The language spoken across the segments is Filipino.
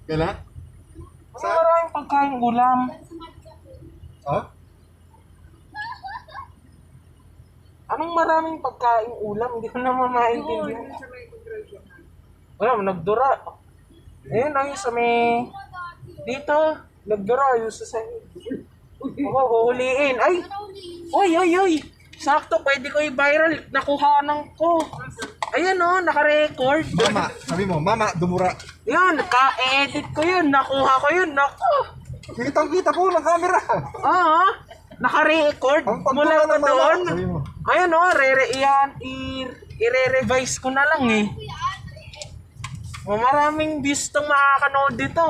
Kailan? Maraming pagkain ulam. Oh? Anong maraming pagkain ulam? Hindi ko naman maintindihan. Wala, nagdura. Ayun, ayun sa may... Dito, nagdura. Ayun sa sahig. Oo, huhuliin. Ay! Uy! Sakto, pwede ko i-viral. Nakuhanan ko. Ayan o, naka-record. Mama, sabi mo, mama, dumura. Yun, naka-edit ko yun. Nakuha ko yun. Naku! Kitang-kita po ng camera. Oo, naka-record. Ang Mula pagdura ko ng mama, doon. sabi mo. Ayun o, i-re-revise ko na lang eh. Maraming views tong makakanood dito.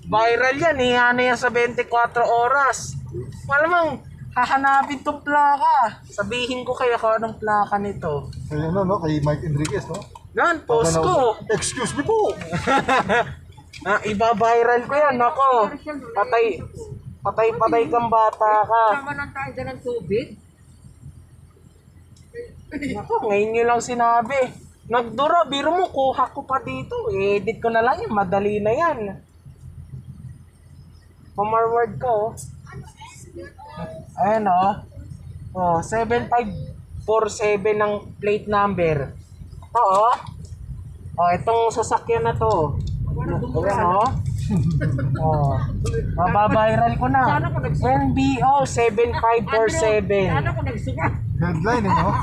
Viral yan, ano yan sa 24 oras. Malamang, hahanapin tong plaka. Sabihin ko kaya kung anong plaka nito. Ayun na, no? Kay Mike Enriquez, no? Yan, post ko. Excuse me po. Iba-viral ko yan, ako. Patay kang bata ka. Tama lang tayo dyan ng tubig. Ako, ngayon nyo lang sinabi. Nagdura, biro mo, kuha ko pa dito. Edit ko na lang yan, madali na yan. Forward ko. Ayan o. Oh, 7547 ng plate number. Oo. Oh, itong sasakyan na to. Ayan o. Oh. Mababiral ko na. NBO 7547. Sana kung nagsuka. Headline, eh, no?